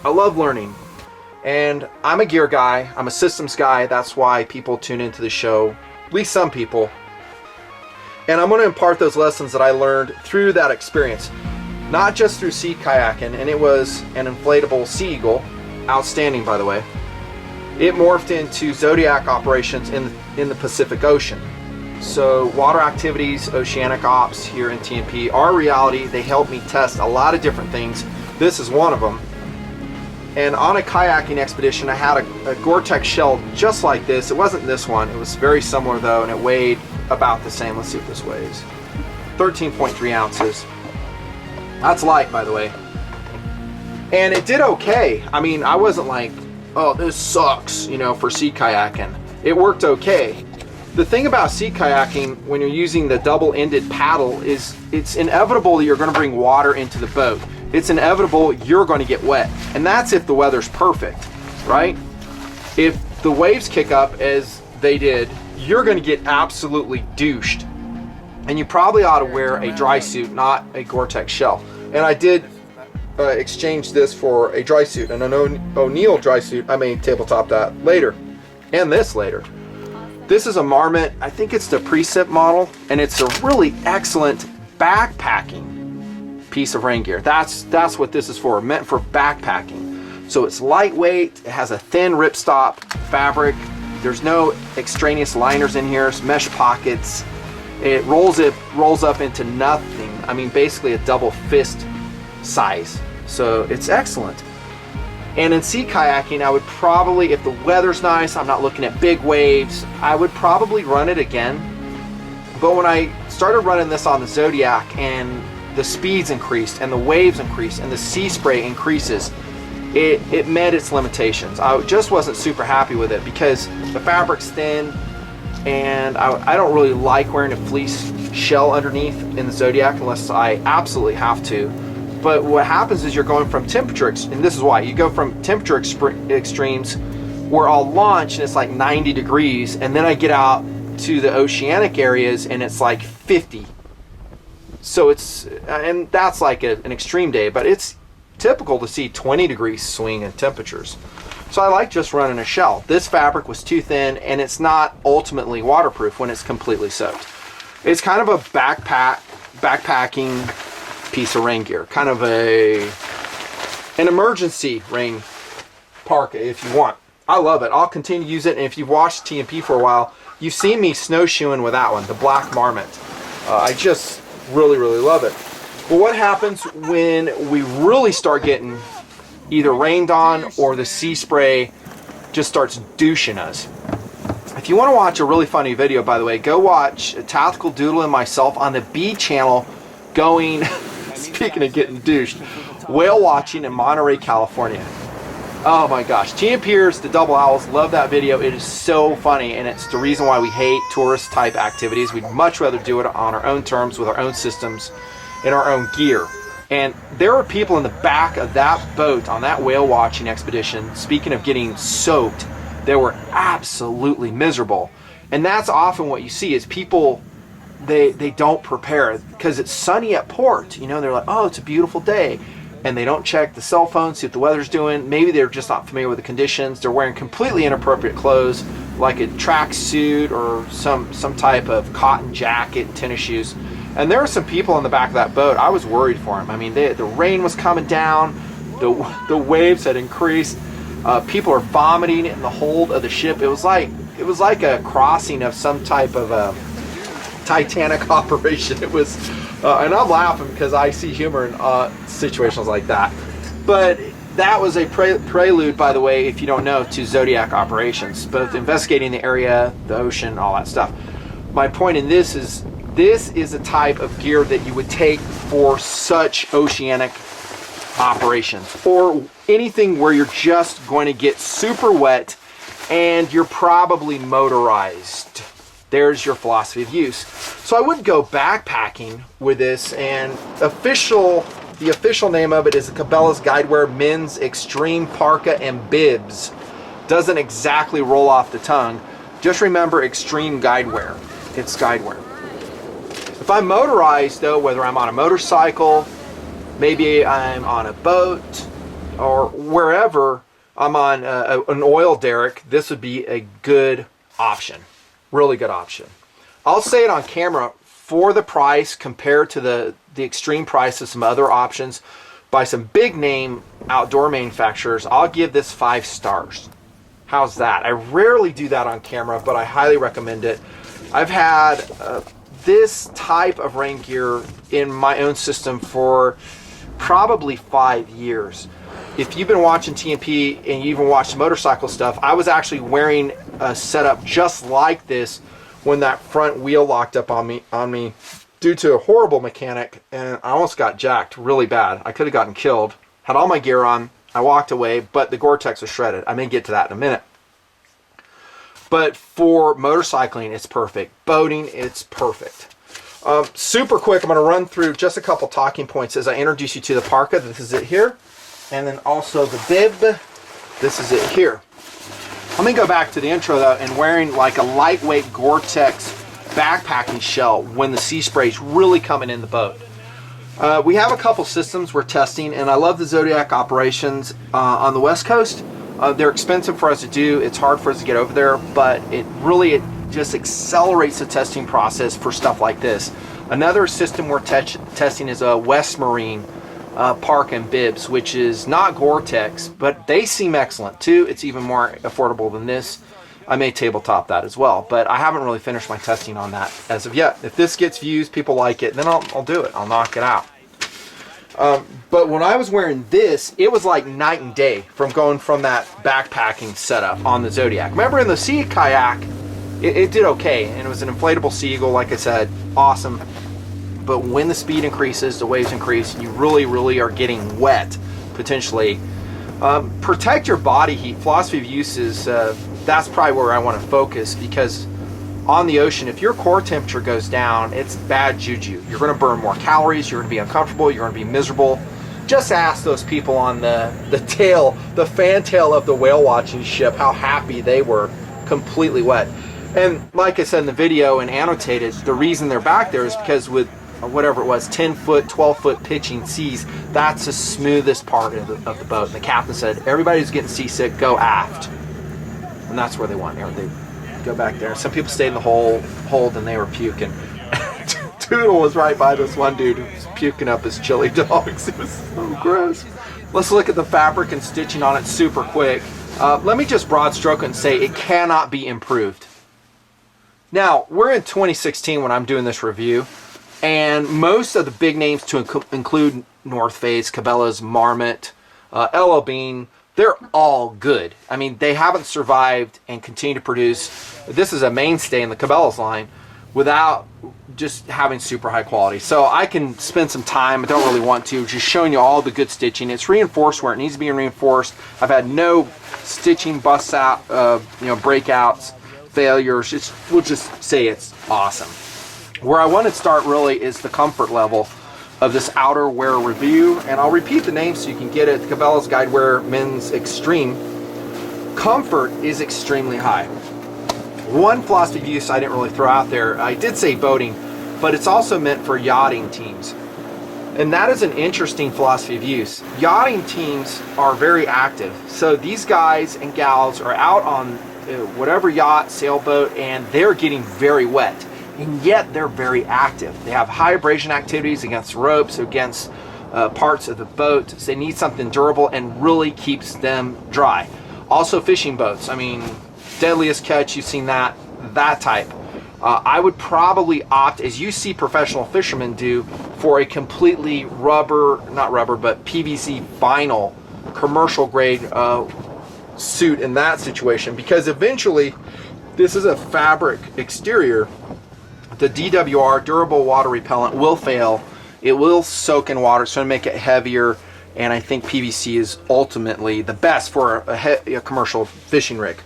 I love learning. And I'm a gear guy, I'm a systems guy, that's why people tune into the show, at least some people. And I'm going to impart those lessons that I learned through that experience. Not just through sea kayaking, and it was an inflatable Sea Eagle, outstanding by the way. It morphed into Zodiac operations in the Pacific Ocean. So water activities, oceanic ops here in TNP are reality. They help me test a lot of different things. This is one of them. And on a kayaking expedition, I had a GoreTex shell just like this. It wasn't this one. It was very similar though, and it weighed about the same. Let's see what this weighs. 13.3 ounces. That's light, by the way. And it did okay. I mean, I wasn't like, oh, this sucks, you know, for sea kayaking. It worked okay. The thing about sea kayaking, when you're using the double-ended paddle, is it's inevitable that you're going to bring water into the boat. It's inevitable you're going to get wet. And that's if the weather's perfect, right? If the waves kick up as they did, you're going to get absolutely douched. And you probably ought to wear a dry suit, not a GoreTex shell. And I did exchange this for a dry suit, and an O'Neill dry suit. I may tabletop that later, and this later. This is a Marmot, I think it's the Precip model, and it's a really excellent backpacking piece of rain gear. That's what this is for, meant for backpacking. So it's lightweight, it has a thin ripstop fabric, there's no extraneous liners in here, it's mesh pockets. It rolls up into nothing. I mean, basically a double fist size. So it's excellent. And in sea kayaking, I would probably, if the weather's nice, I'm not looking at big waves, I would probably run it again. But when I started running this on the Zodiac and the speeds increased and the waves increased and the sea spray increases, it met its limitations. I just wasn't super happy with it because the fabric's thin, and I don't really like wearing a fleece shell underneath in the Zodiac unless I absolutely have to. But what happens is you're going from temperature, and this is why, you go from temperature extremes where I'll launch and it's like 90 degrees, and then I get out to the oceanic areas and it's like 50. So and that's like an extreme day, but it's typical to see 20 degrees swing in temperatures. So I like just running a shell. This fabric was too thin, and it's not ultimately waterproof when it's completely soaked. It's kind of a backpacking piece of rain gear, kind of an emergency rain parka if you want. I love it. I'll continue to use it, and if you've watched TNP for a while, you've seen me snowshoeing with that one, the Black Marmot. I just really love it. But what happens when we really start getting either rained on or the sea spray just starts douching us? If you want to watch a really funny video, by the way, go watch Tactical Doodle and myself on the B channel going, speaking of getting douched, whale watching in Monterey, California. Oh my gosh, TNPers, the Double Owls, love that video. It is so funny, and it's the reason why we hate tourist type activities. We'd much rather do it on our own terms with our own systems and our own gear. And there were people in the back of that boat on that whale watching expedition, speaking of getting soaked, they were absolutely miserable. And that's often what you see is people, they don't prepare because it's sunny at port. You know, they're like, oh, it's a beautiful day. And they don't check the cell phone, see what the weather's doing. Maybe they're just not familiar with the conditions. They're wearing completely inappropriate clothes, like a tracksuit or some type of cotton jacket and tennis shoes. And there were some people in the back of that boat. I was worried for them. I mean, the rain was coming down. The waves had increased. People are vomiting in the hold of the ship. It was like a crossing of some type of a Titanic operation. It was, and I'm laughing because I see humor in situations like that. But that was a prelude, by the way, if you don't know, to Zodiac operations, both investigating the area, the ocean, all that stuff. My point in this is a type of gear that you would take for such oceanic operations, or anything where you're just going to get super wet and you're probably motorized. There's your philosophy of use. So I would go backpacking with this, and the official name of it is the Cabela's Guidewear Men's Extreme Parka and Bibs. Doesn't exactly roll off the tongue. Just remember Extreme Guidewear. It's Guidewear. If I'm motorized though, whether I'm on a motorcycle, maybe I'm on a boat, or wherever I'm on an oil derrick, this would be a good option. Really good option. I'll say it on camera, for the price compared to the extreme price of some other options by some big name outdoor manufacturers, I'll give this 5 stars. How's that? I rarely do that on camera, but I highly recommend it. I've had this type of rain gear in my own system for probably 5 years. If you've been watching TMP and you even watched motorcycle stuff, I was actually wearing a setup just like this when that front wheel locked up on me due to a horrible mechanic, and I almost got jacked really bad. I could have gotten killed. Had all my gear on, I walked away, but the GoreTex was shredded. I may get to that in a minute. But for motorcycling, it's perfect. Boating, it's perfect. Super quick, I'm going to run through just a couple talking points as I introduce you to the parka. This is it here. And then also the bib. This is it here. Let me go back to the intro though, and wearing like a lightweight GoreTex backpacking shell when the sea spray's really coming in the boat. We have a couple systems we're testing, and I love the Zodiac operations on the West Coast. They're expensive for us to do. It's hard for us to get over there, but it just accelerates the testing process for stuff like this. Another system we're testing is a West Marine park and bibs, which is not GoreTex, but they seem excellent too. It's even more affordable than this. I may tabletop that as well, but I haven't really finished my testing on that as of yet. If this gets views, people like it, then I'll do it. I'll knock it out. But when I was wearing this, it was like night and day from going from that backpacking setup on the Zodiac. Remember in the sea kayak, it did okay, and it was an inflatable Seagull, like I said, awesome. But when the speed increases, the waves increase, you really are getting wet, potentially. Protect your body heat. Philosophy of use is, that's probably where I want to focus, because on the ocean, if your core temperature goes down, it's bad juju. You're going to burn more calories, you're going to be uncomfortable, you're going to be miserable. Just ask those people on the fantail of the whale watching ship how happy they were completely wet. And like I said in the video and annotated, the reason they're back there is because with whatever it was, 10-foot, 12-foot pitching seas, that's the smoothest part of the boat. And the captain said, everybody who's getting seasick, go aft. And that's where they want. They go back there. Some people stayed in the hold and they were puking. Toodle was right by this one dude who was puking up his chili dogs. It was so gross. Let's look at the fabric and stitching on it super quick. Let me just broad stroke it and say it cannot be improved. Now, we're in 2016 when I'm doing this review, and most of the big names, to include North Face, Cabela's, Marmot, LL Bean, they're all good. I mean, they haven't survived and continue to produce. This is a mainstay in the Cabela's line without just having super high quality. So I can spend some time, I don't really want to, just showing you all the good stitching. It's reinforced where it needs to be reinforced. I've had no stitching busts out, breakouts, failures. We'll just say it's awesome. Where I want to start really is the comfort level of this outerwear review, and I'll repeat the name so you can get it. Cabela's Guidewear Men's Extreme. Comfort is extremely high. One philosophy of use I didn't really throw out there, I did say boating, but it's also meant for yachting teams. And that is an interesting philosophy of use. Yachting teams are very active. So these guys and gals are out on whatever yacht, sailboat, and they're getting very wet. And yet they're very active. They have high abrasion activities against ropes, against parts of the boat. So they need something durable and really keeps them dry. Also fishing boats. I mean, Deadliest Catch, you've seen that type. I would probably opt, as you see professional fishermen do, for a completely not rubber, but PVC vinyl commercial grade suit in that situation, because eventually this is a fabric exterior. The DWR, durable water repellent, will fail. It will soak in water. It's going to make it heavier, and I think PVC is ultimately the best for a commercial fishing rig.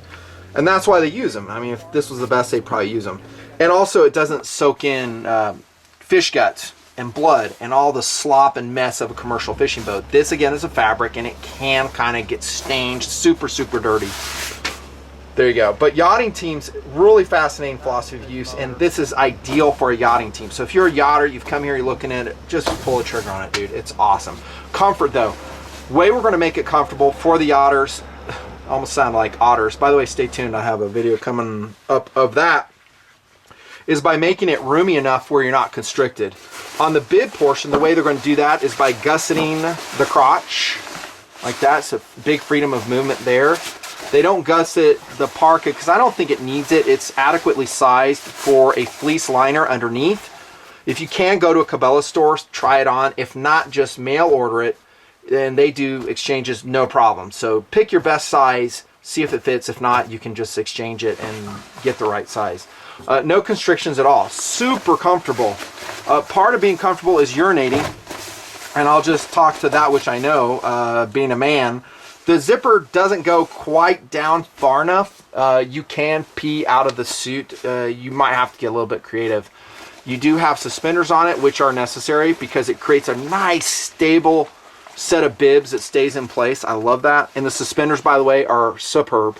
And that's why they use them. I mean, if this was the best, they'd probably use them. And also, it doesn't soak in fish guts and blood and all the slop and mess of a commercial fishing boat. This, again, is a fabric, and it can kind of get stained super dirty. There you go. But yachting teams, really fascinating philosophy of use, and this is ideal for a yachting team. So if you're a yachter, you've come here, you're looking at it, just pull the trigger on it, dude. It's awesome. Comfort, though. way we're going to make it comfortable for the otters, almost sound like otters. By the way, stay tuned. I have a video coming up of that. Is by making it roomy enough where you're not constricted. On the bib portion, the way they're going to do that is by gusseting the crotch like that. So big freedom of movement there. They don't gusset the parka because I don't think it needs it. It's adequately sized for a fleece liner underneath. If you can go to a Cabela store, try it on. If not, just mail order it. And they do exchanges no problem. So pick your best size, see if it fits. If not, you can just exchange it and get the right size. No constrictions at all. Super comfortable. Part of being comfortable is urinating, and I'll just talk to that which I know, being a man. The zipper doesn't go quite down far enough. You can pee out of the suit. You might have to get a little bit creative. You do have suspenders on it, which are necessary because it creates a nice stable set of bibs that stays in place. I love that. And the suspenders, by the way, are superb.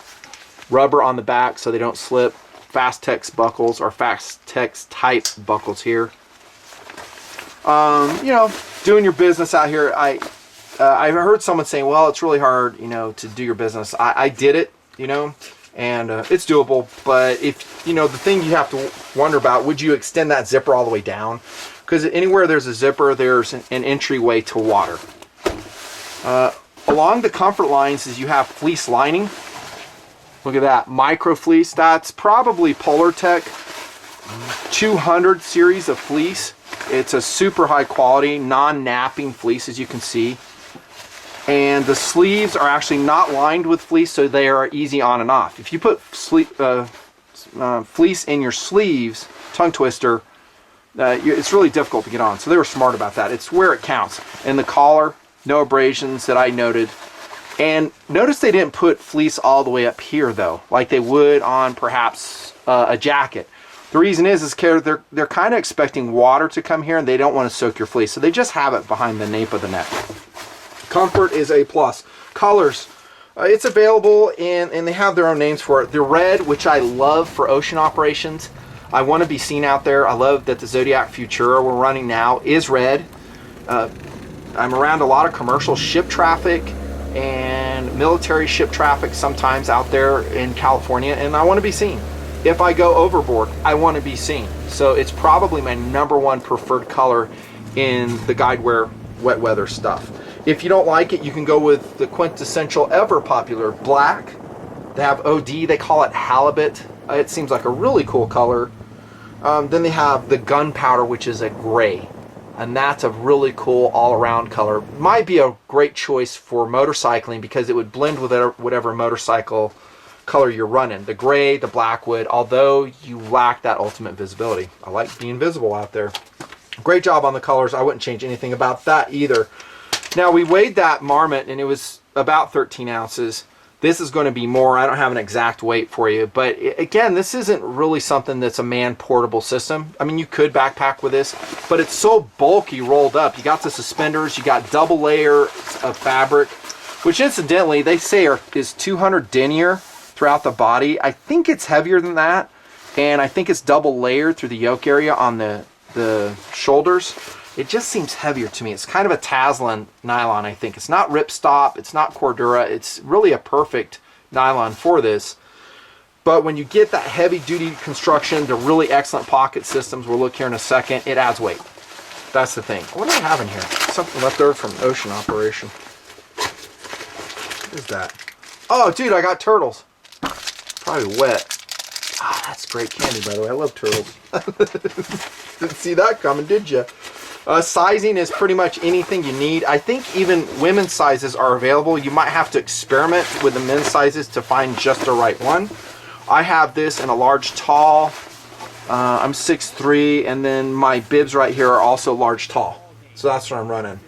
Rubber on the back so they don't slip. Fast-Tex buckles or Fast-Tex type buckles here. You know, doing your business out here. I heard someone saying, well, it's really hard, you know, to do your business. I did it, you know, and it's doable. But if, you know, the thing you have to wonder about, would you extend that zipper all the way down? Because anywhere there's a zipper, there's an entryway to water. Along the comfort lines is you have fleece lining. Look at that, micro fleece. That's probably Polartec 200 series of fleece. It's a super high quality, non-napping fleece, as you can see. And the sleeves are actually not lined with fleece, so they are easy on and off. If you put fleece in your sleeves, tongue twister, it's really difficult to get on. So they were smart about that. It's where it counts. And the collar, no abrasions that I noted. And notice they didn't put fleece all the way up here though, like they would on perhaps a jacket. The reason is they're kind of expecting water to come here and they don't want to soak your fleece. So they just have it behind the nape of the neck. Comfort is a plus. Colors, it's available and they have their own names for it. The red, which I love for ocean operations. I want to be seen out there. I love that the Zodiac Futura we're running now is red. I'm around a lot of commercial ship traffic and military ship traffic sometimes out there in California, and I want to be seen. If I go overboard, I want to be seen. So it's probably my #1 preferred color in the Guidewear wet weather stuff. If you don't like it, you can go with the quintessential ever popular black. They have OD, they call it halibut. It seems like a really cool color. Then they have the gunpowder, which is a gray. And that's a really cool all-around color. Might be a great choice for motorcycling because it would blend with whatever motorcycle color you're running. The gray, the black would, although you lack that ultimate visibility. I like being visible out there. Great job on the colors. I wouldn't change anything about that either. Now, we weighed that marmot and it was about 13 ounces. This is going to be more. I don't have an exact weight for you, but again, this isn't really something that's a man portable system. I mean, you could backpack with this, but it's so bulky rolled up. You got the suspenders, you got double layer of fabric, which incidentally they say is 200 denier throughout the body. I think it's heavier than that, and I think it's double layered through the yoke area on the shoulders. It just seems heavier to me. It's kind of a Taslan nylon, I think. It's not ripstop, it's not Cordura. It's really a perfect nylon for this. But when you get that heavy duty construction, the really excellent pocket systems, we'll look here in a second, it adds weight. That's the thing. What do I have in here? Something left over from ocean operation. What is that? Oh, dude, I got turtles. Probably wet. Ah, that's great candy, by the way. I love turtles. Didn't see that coming, did you? Sizing is pretty much anything you need. I think even women's sizes are available. You might have to experiment with the men's sizes to find just the right one. I have this in a large tall. I'm 6'3", and then my bibs right here are also large tall. So that's what I'm running.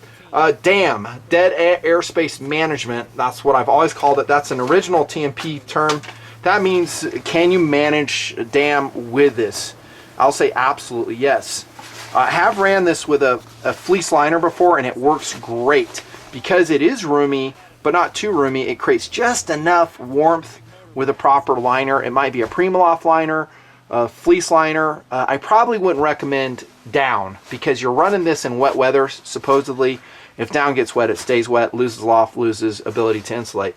DAM, Dead Airspace Management. That's what I've always called it. That's an original TMP term. That means, can you manage DAM with this? I'll say absolutely yes. I have ran this with a fleece liner before and it works great. Because it is roomy, but not too roomy, it creates just enough warmth with a proper liner. It might be a Primaloft liner, a fleece liner. I probably wouldn't recommend down because you're running this in wet weather, supposedly, If down gets wet, it stays wet, loses loft, loses ability to insulate.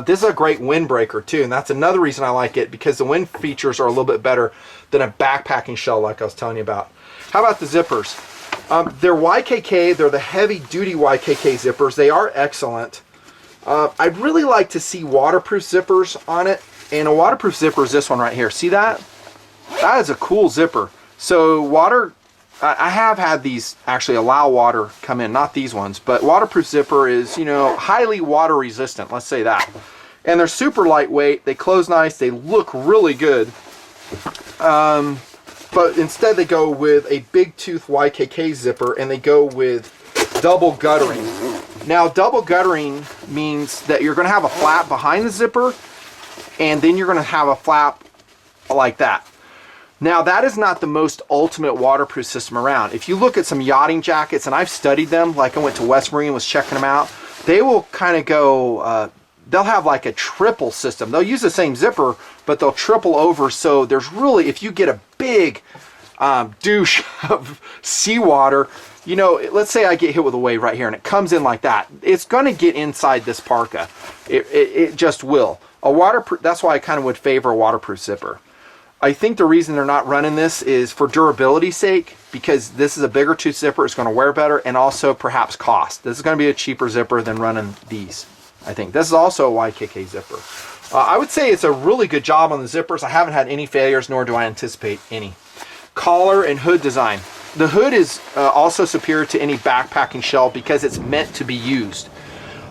This is a great windbreaker too, and that's another reason I like it, because the wind features are a little bit better than a backpacking shell like I was telling you about. How about the zippers? They're YKK, they're the heavy duty YKK zippers. They are excellent. I'd really like to see waterproof zippers on it, and a waterproof zipper is this one right here. See that? That is a cool zipper. So water, I have had these actually allow water come in, not these ones, but waterproof zipper is, you know, highly water resistant, let's say that. And they're super lightweight, they close nice, they look really good. But instead they go with a big tooth YKK zipper, and they go with double guttering. Now double guttering means that you're going to have a flap behind the zipper, and then you're going to have a flap like that. Now that is not the most ultimate waterproof system around. If you look at some yachting jackets, and I've studied them, like I went to West Marine, was checking them out, they will kind of go, they'll have like a triple system. They'll use the same zipper, but they'll triple over, so there's really, if you get a big douche of seawater, you know, let's say I get hit with a wave right here and it comes in like that, it's going to get inside this parka. It just will. A waterproof, that's why I kind of would favor a waterproof zipper. I think the reason they're not running this is for durability's sake, because this is a bigger tooth zipper, it's going to wear better, and also perhaps cost. This is going to be a cheaper zipper than running these, I think. This is also a YKK zipper. I would say it's a really good job on the zippers. I haven't had any failures, nor do I anticipate any. Collar and hood design. The hood is also superior to any backpacking shell because it's meant to be used.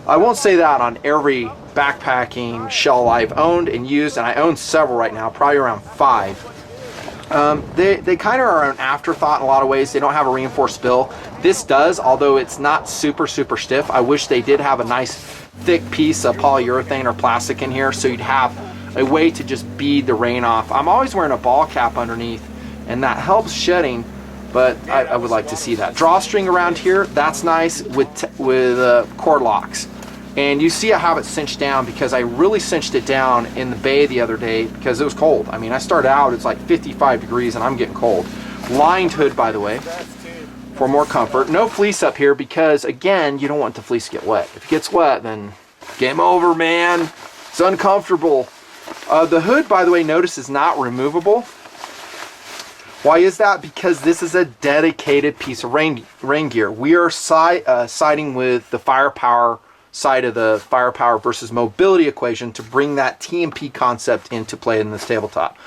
I won't say that on every backpacking shell I've owned and used, and I own several right now, probably around 5. They kind of are an afterthought in a lot of ways. They don't have a reinforced bill. This does, although it's not super stiff. I wish they did have a nice thick piece of polyurethane or plastic in here, so you'd have a way to just bead the rain off. I'm always wearing a ball cap underneath, and that helps shedding, but I would like to see that. Drawstring around here, that's nice with cord locks. And you see I have it cinched down because I really cinched it down in the bay the other day because it was cold. I mean, I started out, it's like 55 degrees and I'm getting cold. Lined hood, by the way, for more comfort. No fleece up here because, again, you don't want the fleece to get wet. If it gets wet, then game over, man. It's uncomfortable. The hood, by the way, notice is not removable. Why is that? Because this is a dedicated piece of rain gear. We are siding with the firepower side of the firepower versus mobility equation to bring that TMP concept into play in this tabletop.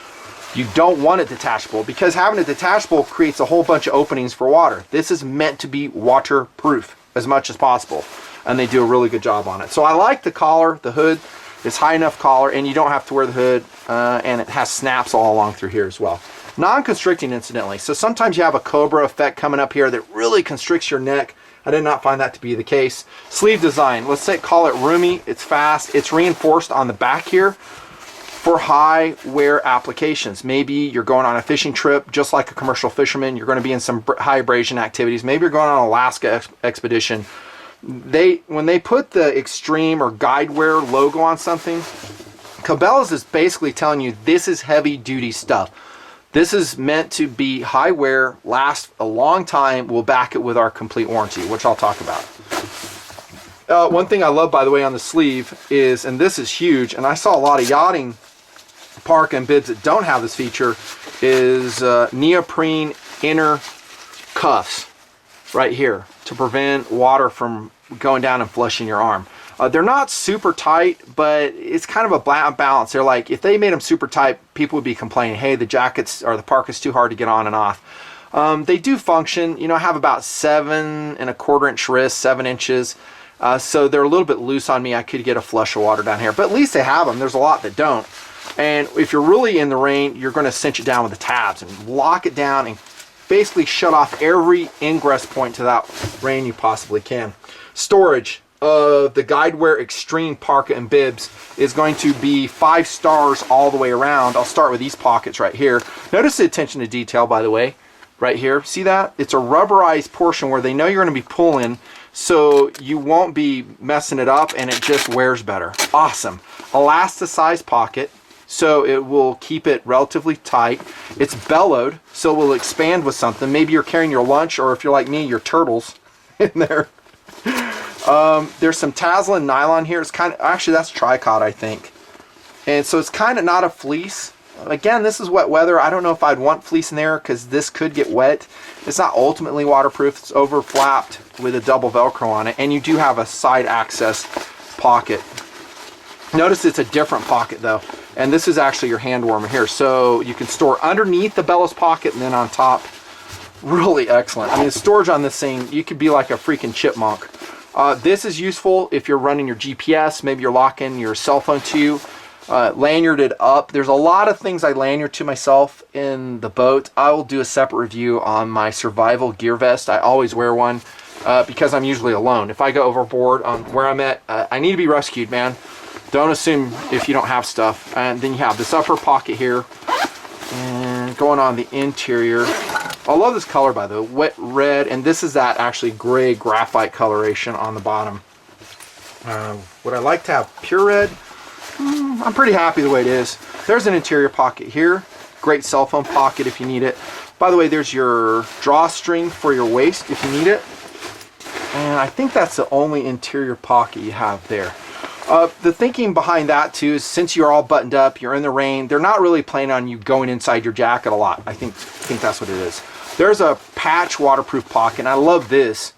You don't want it detachable because having it detachable creates a whole bunch of openings for water. This is meant to be waterproof as much as possible, and they do a really good job on it. So I like the collar, the hood. It's high enough collar, and you don't have to wear the hood, and it has snaps all along through here as well. Non-constricting, incidentally. So sometimes you have a cobra effect coming up here that really constricts your neck. I did not find that to be the case. Sleeve design, let's say, call it roomy, it's fast, it's reinforced on the back here for high wear applications. Maybe you're going on a fishing trip, just like a commercial fisherman, you're going to be in some high abrasion activities. Maybe you're going on an Alaska expedition. When they put the Extreme or Guidewear logo on something, Cabela's is basically telling you this is heavy duty stuff. This is meant to be high wear, last a long time. We'll back it with our complete warranty, which I'll talk about. One thing I love, by the way, on the sleeve is, and this is huge, and I saw a lot of yachting parka and bibs that don't have this feature, is neoprene inner cuffs right here to prevent water from going down and flushing your arm. They're not super tight, but it's kind of a balance. They're like, if they made them super tight, people would be complaining, hey, the jackets or the parka's too hard to get on and off. They do function. You know, I have about 7 1/4 inch wrists, 7 inches. So they're a little bit loose on me. I could get a flush of water down here, but at least they have them. There's a lot that don't. And if you're really in the rain, you're going to cinch it down with the tabs and lock it down and basically shut off every ingress point to that rain you possibly can. Storage of the Guidewear Extreme Parka and Bibs is going to be 5 stars all the way around. I'll start with these pockets right here. Notice the attention to detail, by the way, right here. See that? It's a rubberized portion where they know you're going to be pulling, so you won't be messing it up, and it just wears better. Awesome. Elasticized pocket, so it will keep it relatively tight. It's bellowed, so it will expand with something. Maybe you're carrying your lunch, or if you're like me, your turtles in there. There's some Taslin nylon here. It's kind of, actually that's tricot, I think. And so it's kind of not a fleece. Again, this is wet weather. I don't know if I'd want fleece in there because this could get wet. It's not ultimately waterproof. It's over flapped with a double Velcro on it. And you do have a side access pocket. Notice it's a different pocket though. And this is actually your hand warmer here. So you can store underneath the bellows pocket and then on top. Really excellent. I mean, the storage on this thing, you could be like a freaking chipmunk. This is useful if you're running your GPS. Maybe you're locking your cell phone to you. Lanyarded up. There's a lot of things I lanyard to myself in the boat. I will do a separate review on my survival gear vest. I always wear one because I'm usually alone. If I go overboard on where I'm at, I need to be rescued, man. Don't assume if you don't have stuff. And then you have this upper pocket here. And going on the interior. I love this color, by the way, wet red. And this is that actually gray graphite coloration on the bottom. Would I like to have pure red? I'm pretty happy the way it is. There's an interior pocket here. Great cell phone pocket if you need it. By the way, there's your drawstring for your waist if you need it. And I think that's the only interior pocket you have there. The thinking behind that too is since you're all buttoned up, you're in the rain, they're not really planning on you going inside your jacket a lot. I think that's what it is. There's a patch waterproof pocket, and I love this.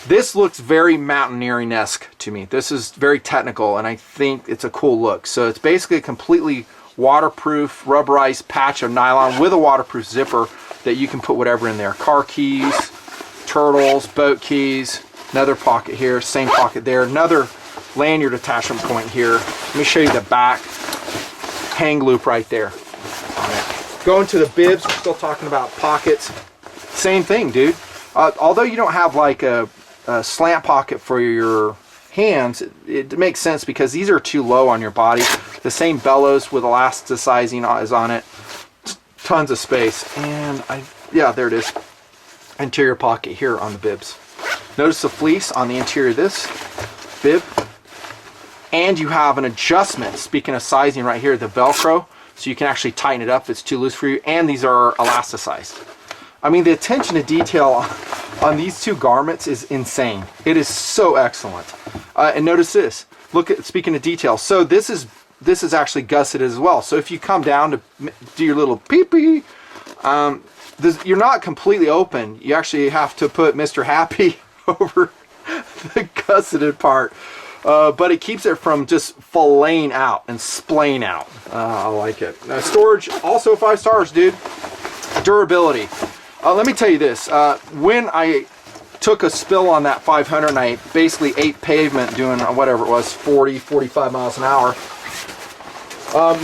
This looks very mountaineering-esque to me. This is very technical, and I think it's a cool look. So it's basically a completely waterproof, rubberized patch of nylon with a waterproof zipper that you can put whatever in there. Car keys, turtles, boat keys, another pocket here, same pocket there, another lanyard attachment point here. Let me show you the back hang loop right there. All right. Going to the bibs, we're still talking about pockets. Same thing, dude. Although you don't have like a slant pocket for your hands, it makes sense because these are too low on your body. The same bellows with elasticizing is on it. Tons of space. And yeah, there it is. Interior pocket here on the bibs. Notice the fleece on the interior of this bib. And you have an adjustment, speaking of sizing right here, the Velcro, so you can actually tighten it up if it's too loose for you. And these are elasticized. I mean, the attention to detail on these two garments is insane. It is so excellent. And notice this. Look at, speaking of detail. So this is actually gusseted as well. So if you come down to do your little pee-pee, you're not completely open. You actually have to put Mr. Happy over the gusseted part. But it keeps it from just filleting out and splaying out. I like it. Storage, also 5 stars, dude. Durability. Let me tell you this. When I took a spill on that 500 and I basically ate pavement doing whatever it was, 40, 45 miles an hour,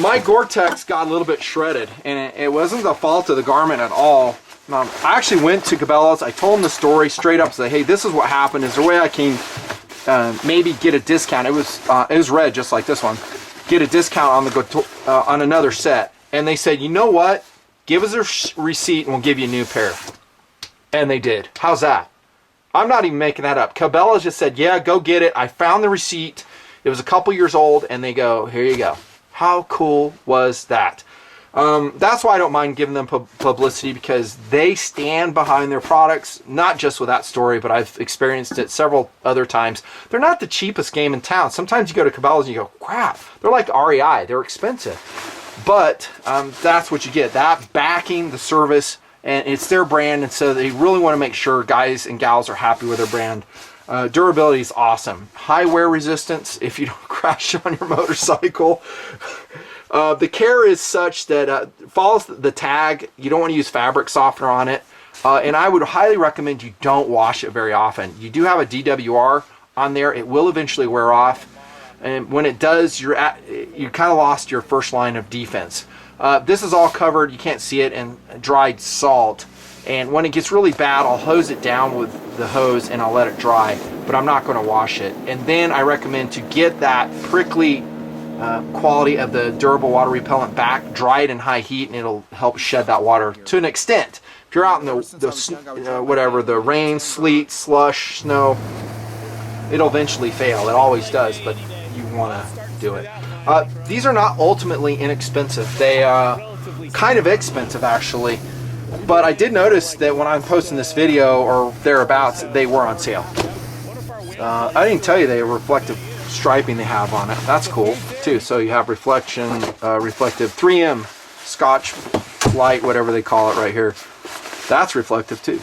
my GoreTex got a little bit shredded. And it wasn't the fault of the garment at all. I actually went to Cabela's. I told them the story straight up. Said, hey, this is what happened. Is there a way I can maybe get a discount? It was red just like this one. Get a discount on the on another set. And they said, you know what? Give us a receipt and we'll give you a new pair. And they did. How's that? I'm not even making that up. Cabela just said, yeah, go get it. I found the receipt. It was a couple years old, and they go, here you go. How cool was that? That's why I don't mind giving them publicity, because they stand behind their products, not just with that story, but I've experienced it several other times. They're not the cheapest game in town. Sometimes you go to Cabela's and you go, crap, they're like REI. They're expensive. But that's what you get. That backing the service, and it's their brand, and so they really want to make sure guys and gals are happy with their brand. Durability is awesome. High wear resistance if you don't crash on your motorcycle. The care is such that follows the tag. You don't want to use fabric softener on it. And I would highly recommend you don't wash it very often. You do have a DWR on there. It will eventually wear off. And when it does, you kind of lost your first line of defense. This is all covered, you can't see it, in dried salt. And when it gets really bad, I'll hose it down with the hose and I'll let it dry. But I'm not going to wash it. And then I recommend to get that prickly quality of the durable water repellent back, dry it in high heat, and it'll help shed that water to an extent. If you're out in the rain, sleet, slush, snow, it'll eventually fail. It always does, but you want to do it. These are not ultimately inexpensive. They kind of expensive actually, but I did notice that when I'm posting this video or thereabouts, they were on sale. I didn't tell you they have reflective striping they have on it. That's cool too. So you have reflection, reflective 3M Scotch light, whatever they call it right here. That's reflective too.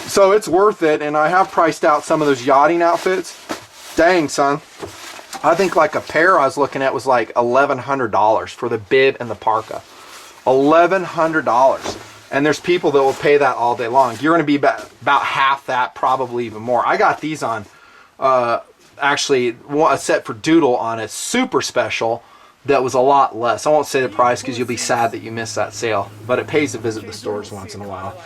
So it's worth it, and I have priced out some of those yachting outfits. Dang, son. I think like a pair I was looking at was like $1,100 for the bib and the parka. $1,100. And there's people that will pay that all day long. You're going to be about half that, probably even more. I got these on, actually, a set for Doodle on a super special that was a lot less. I won't say the price because you'll be sad that you missed that sale, but it pays to visit the stores once in a while.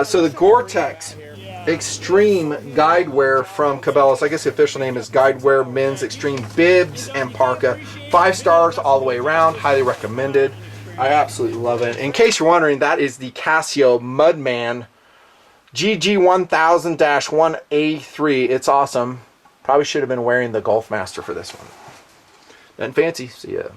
So the GoreTex Extreme Guidewear from Cabela. So I guess the official name is Guidewear Men's Extreme Bibs and Parka. 5 stars all the way around. Highly recommended. I absolutely love it. In case you're wondering, that is the Casio Mudman GG1000-1A3. It's awesome. Probably should have been wearing the Golf Master for this one. Nutnfancy. See ya.